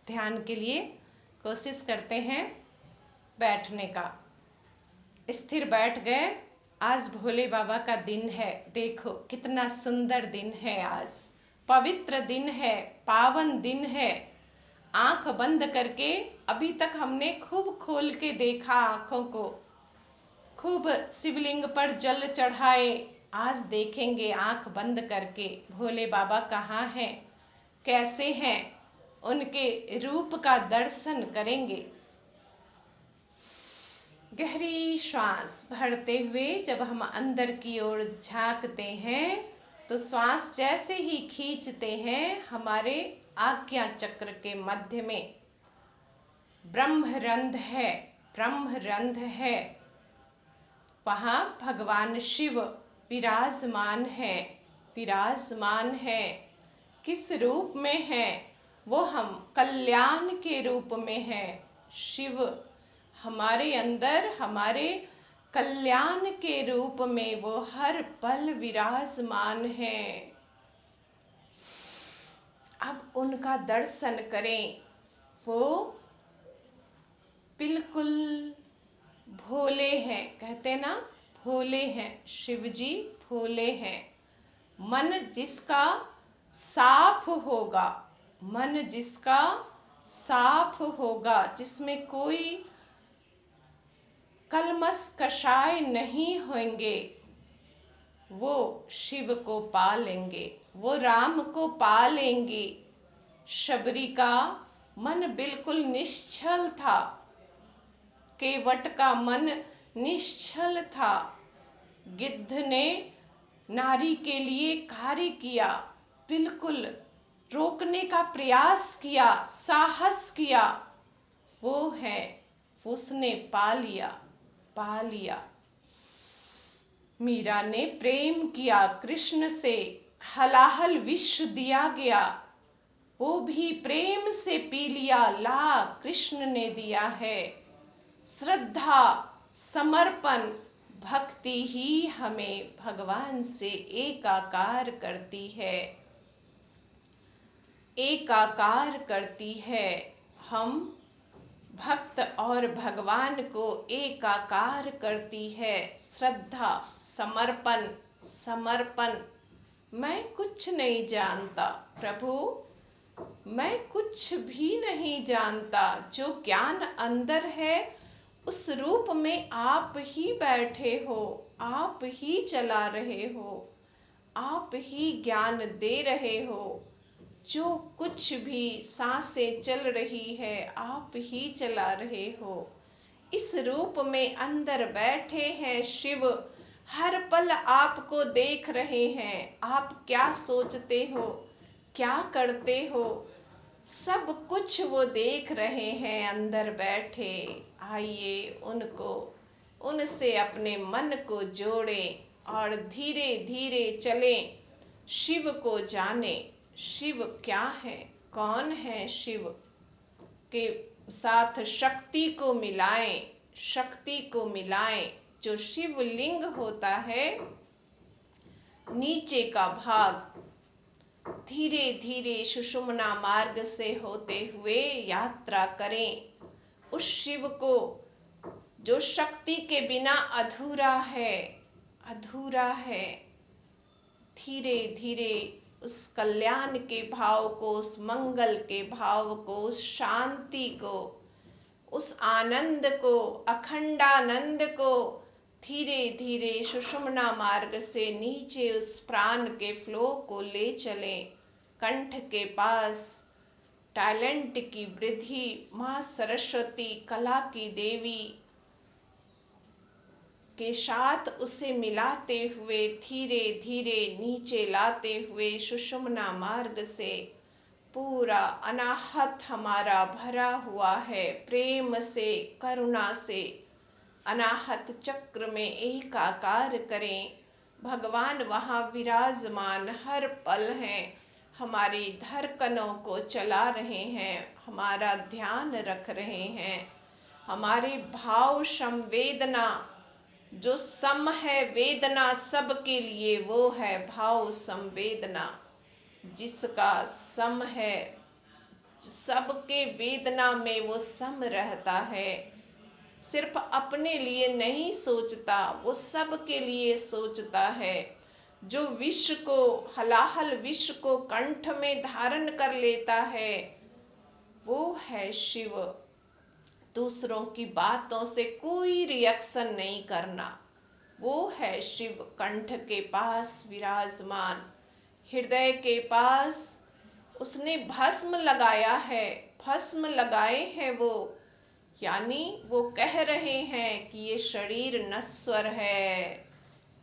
ध्यान के लिए कोशिश करते हैं बैठने का। स्थिर बैठ गए। आज भोले बाबा का दिन है। देखो कितना सुंदर दिन है। आज पवित्र दिन है, पावन दिन है। आंख बंद करके अभी तक हमने खूब खोल के देखा, आंखों को खूब शिवलिंग पर जल चढ़ाए। आज देखेंगे आंख बंद करके भोले बाबा कहाँ हैं, कैसे हैं, उनके रूप का दर्शन करेंगे। गहरी श्वास भरते हुए जब हम अंदर की ओर झांकते हैं तो श्वास जैसे ही खींचते हैं, हमारे आज्ञा चक्र के मध्य में ब्रह्मरंध्र है। ब्रह्मरंध्र है, वहाँ भगवान शिव विराजमान है। विराजमान है किस रूप में है? वो हम कल्याण के रूप में है। शिव हमारे अंदर, हमारे कल्याण के रूप में वो हर पल विराजमान है। अब उनका दर्शन करें। वो बिल्कुल भोले हैं, कहते ना, भोले हैं शिव जी, भोले हैं। मन जिसका साफ होगा, मन जिसका साफ होगा, जिसमें कोई कलमश कषाय नहीं होंगे, वो शिव को पा लेंगे, वो राम को पा लेंगे। शबरी का मन बिल्कुल निश्चल था, केवट का मन निश्चल था। गिद्ध ने नारी के लिए कार्य किया, बिल्कुल रोकने का प्रयास किया, साहस किया। वो है, उसने पा लिया, पा लिया। मीरा ने प्रेम किया कृष्ण से, हलाहल विष दिया गया, वो भी प्रेम से पी लिया, ला कृष्ण ने दिया है। श्रद्धा, समर्पण, भक्ति ही हमें भगवान से एकाकार करती है, एकाकार करती है। हम भक्त और भगवान को एकाकार करती है श्रद्धा, समर्पण। समर्पण, मैं कुछ नहीं जानता प्रभु, मैं कुछ भी नहीं जानता। जो ज्ञान अंदर है उस रूप में आप ही बैठे हो, आप ही चला रहे हो, आप ही ज्ञान दे रहे हो। जो कुछ भी सांसें चल रही है आप ही चला रहे हो। इस रूप में अंदर बैठे हैं शिव, हर पल आपको देख रहे हैं। आप क्या सोचते हो, क्या करते हो, सब कुछ वो देख रहे हैं अंदर बैठे। आइए उनको, उनसे अपने मन को जोड़ें और धीरे धीरे चलें, शिव को जाने। शिव क्या है, कौन है? शिव के साथ शक्ति को मिलाएं, शक्ति को मिलाएं। जो शिवलिंग होता है, नीचे का भाग धीरे धीरे सुषुम्ना मार्ग से होते हुए यात्रा करें। उस शिव को जो शक्ति के बिना अधूरा है, अधूरा है। धीरे धीरे उस कल्याण के भाव को, उस मंगल के भाव को, उस शांति को, उस आनंद को, अखंडानंद को धीरे धीरे सुषुम्ना मार्ग से नीचे उस प्राण के फ्लो को ले चलें। कंठ के पास टैलेंट की वृद्धि, माँ सरस्वती कला की देवी के साथ उसे मिलाते हुए धीरे धीरे नीचे लाते हुए सुषुम्ना मार्ग से पूरा अनाहत हमारा भरा हुआ है प्रेम से, करुणा से। अनाहत चक्र में एकाकार करें। भगवान वहाँ विराजमान हर पल हैं, हमारी धड़कनों को चला रहे हैं, हमारा ध्यान रख रहे हैं। हमारे भाव संवेदना, जो सम है वेदना सबके लिए, वो है भाव संवेदना। जिसका सम है सबके वेदना में वो सम रहता है। सिर्फ अपने लिए नहीं सोचता, वो सबके लिए सोचता है। जो विश्व को, हलाहल विश्व को कंठ में धारण कर लेता है, वो है शिव। दूसरों की बातों से कोई रिएक्शन नहीं करना, वो है शिव। कंठ के पास विराजमान, हृदय के पास उसने भस्म लगाया है, भस्म लगाए हैं वो। यानी वो कह रहे हैं कि ये शरीर नश्वर है,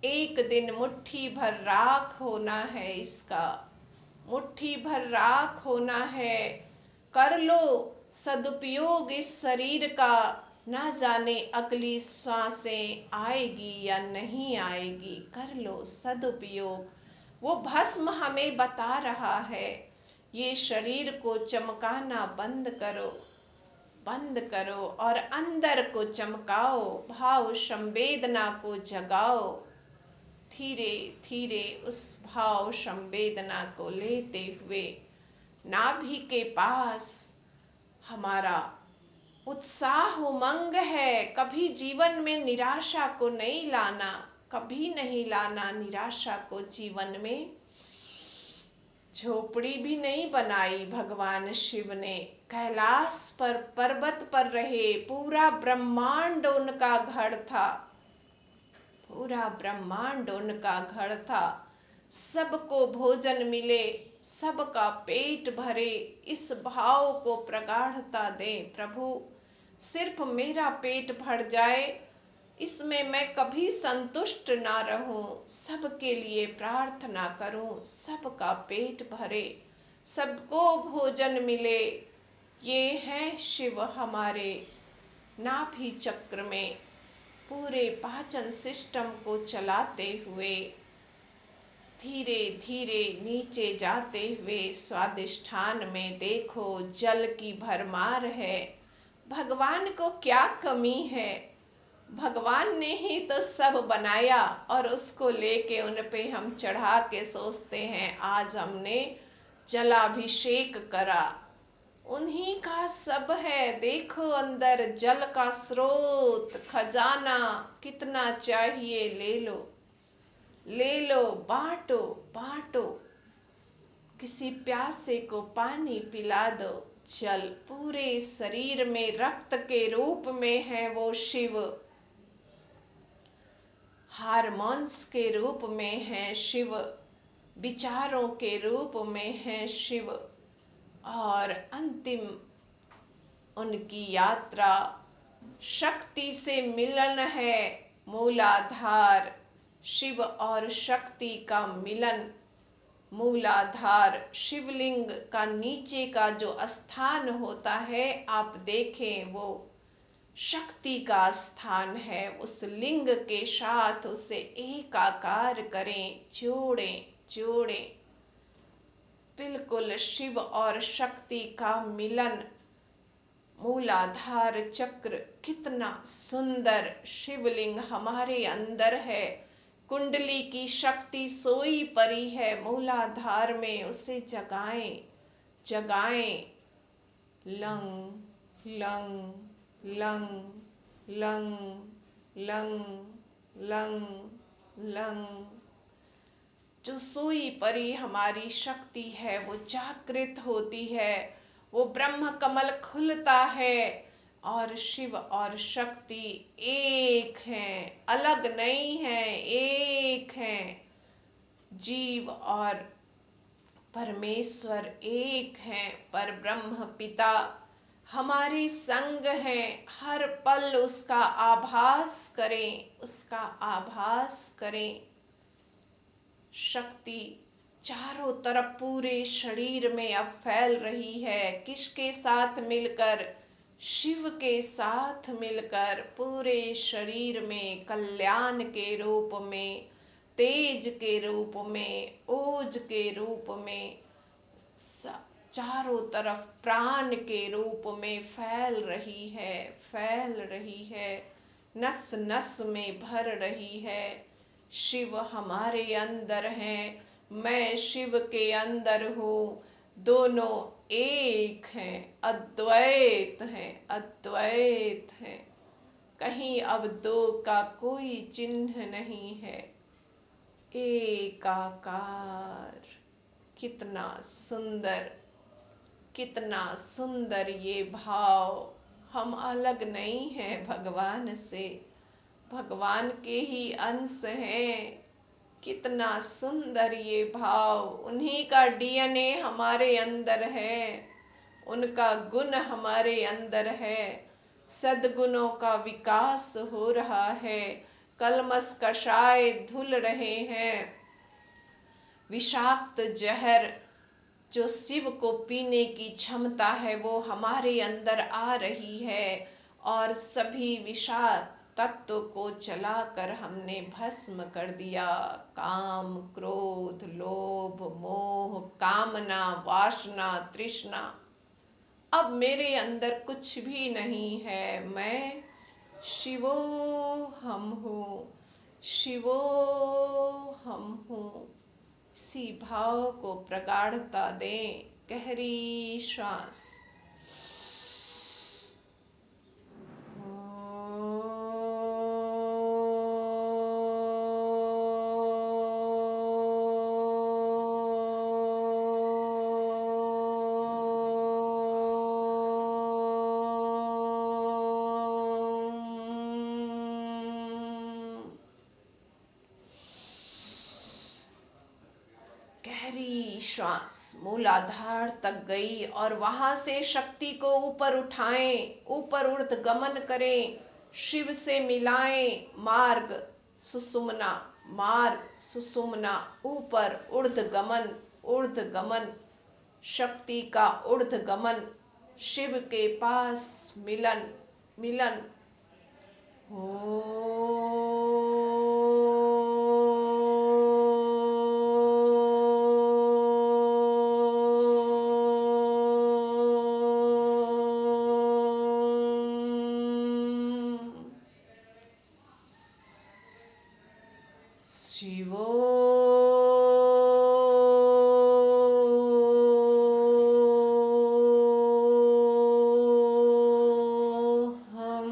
एक दिन मुट्ठी भर राख होना है इसका, मुट्ठी भर राख होना है। कर लो सदुपयोग इस शरीर का, ना जाने अगली सांसें आएगी या नहीं आएगी। कर लो सदुपयोग। वो भस्म हमें बता रहा है, ये शरीर को चमकाना बंद करो, बंद करो और अंदर को चमकाओ, भाव संवेदना को जगाओ। धीरे धीरे उस भाव संवेदना को लेते हुए नाभि के पास हमारा उत्साह उमंग है। कभी जीवन में निराशा को नहीं लाना, कभी नहीं लाना निराशा को जीवन में। झोपड़ी भी नहीं बनाई भगवान शिव ने, कैलाश पर पर्वत पर रहे। पूरा ब्रह्मांड उनका घर था, पूरा ब्रह्मांड उनका घर था। सबको भोजन मिले, सबका पेट भरे, इस भाव को प्रगाढ़ता दे। प्रभु सिर्फ मेरा पेट भर जाए, इसमें मैं कभी संतुष्ट ना रहूं, सबके लिए प्रार्थना करूं, सबका पेट भरे, सबको भोजन मिले। ये हैं शिव हमारे नाभि चक्र में पूरे पाचन सिस्टम को चलाते हुए, धीरे धीरे नीचे जाते हुए स्वादिष्ठान में देखो जल की भरमार है। भगवान को क्या कमी है, भगवान ने ही तो सब बनाया और उसको लेके उन पे हम चढ़ा के सोचते हैं आज हमने जलाभिषेक करा। उन्हीं का सब है। देखो अंदर जल का स्रोत, खजाना कितना चाहिए ले लो, ले लो, बांटो बांटो। किसी प्यासे को पानी पिला दो। जल पूरे शरीर में रक्त के रूप में है वो शिव, हार्मोन्स के रूप में है शिव, विचारों के रूप में है शिव। और अंतिम उनकी यात्रा शक्ति से मिलन है। मूलाधार, शिव और शक्ति का मिलन। मूलाधार शिवलिंग का नीचे का जो स्थान होता है, आप देखें वो शक्ति का स्थान है। उस लिंग के साथ उसे एकाकार करें, जोड़ें जोड़ें। बिल्कुल शिव और शक्ति का मिलन। मूलाधार चक्र कितना सुंदर शिवलिंग हमारे अंदर है। कुंडली की शक्ति सोई परी है मूलाधार में, उसे जगाएं जगाएं। लंग लंग लंग लंग लंग लंग लंग। जो सोई परी हमारी शक्ति है वो जागृत होती है, वो ब्रह्म कमल खुलता है और शिव और शक्ति एक हैं, अलग नहीं है, एक हैं। जीव और परमेश्वर एक हैं। पर ब्रह्म पिता हमारे संग हैं। हर पल उसका आभास करें, उसका आभास करें। शक्ति चारों तरफ पूरे शरीर में अब फैल रही है। किसके साथ मिलकर? शिव के साथ मिलकर पूरे शरीर में कल्याण के रूप में, तेज के रूप में, ओज के रूप में, चारों तरफ प्राण के रूप में फैल रही है, फैल रही है, नस नस में भर रही है। शिव हमारे अंदर हैं, मैं शिव के अंदर हूँ। दोनों एक हैं, अद्वैत हैं, अद्वैत हैं। कहीं अब दो का कोई चिन्ह नहीं है। एकाकार। कितना सुंदर, कितना सुंदर ये भाव। हम अलग नहीं हैं भगवान से, भगवान के ही अंश हैं। कितना सुंदर ये भाव। उन्हीं का डीएनए हमारे अंदर है, उनका गुण हमारे अंदर है। सद्गुणों का विकास हो रहा है। कलमश कषाय धुल रहे हैं। विषाक्त जहर जो शिव को पीने की क्षमता है वो हमारे अंदर आ रही है, और सभी विषाक्त तत्व को जलाकर हमने भस्म कर दिया। काम, क्रोध, लोभ, मोह, कामना, वासना, तृष्णा, अब मेरे अंदर कुछ भी नहीं है। मैं शिवो हम हूँ, शिवो हम हूँ। इसी भाव को प्रगाढ़ता दें। गहरी श्वास। गहरी श्वास मूलाधार तक गई और वहां से शक्ति को ऊपर उठाएं, ऊपर ऊर्ध्व गमन करें, शिव से मिलाएं। मार्ग सुषुम्ना, मार्ग सुषुम्ना, ऊपर ऊर्ध्व गमन, ऊर्ध्व गमन, शक्ति का ऊर्ध्व गमन, शिव के पास मिलन, मिलन। शिवो हम।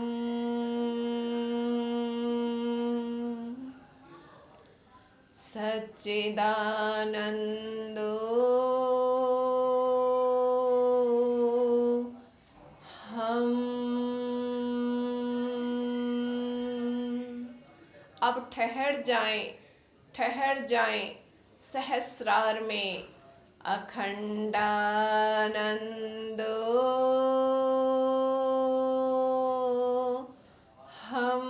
सच्चिदानंदो हम। अब ठहर जाएं, ठहर जाएं सहस्रार में। अखंडानंदो हम।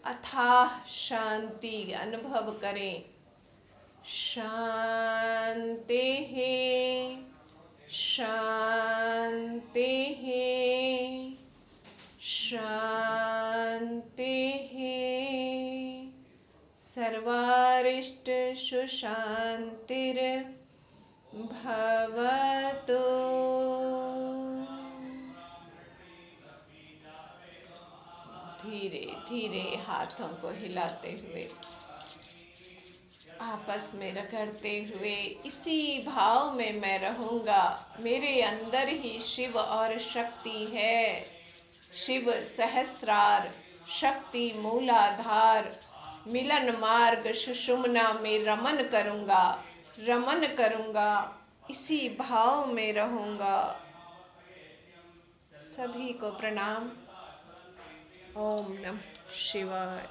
अथाह शांति अनुभव करें। शांति है, शांति है, शांति है। सर्वारिष्ट सुशांतिर भवतु। धीरे धीरे हाथों को हिलाते हुए, आपस में रगड़ते हुए, इसी भाव में मैं रहूंगा। मेरे अंदर ही शिव और शक्ति है। शिव सहस्रार, शक्ति मूलाधार, मिलन मार्ग सुषुम्ना में रमन करूंगा, रमन करूंगा। इसी भाव में रहूंगा। सभी को प्रणाम। ओम नमः शिवाय।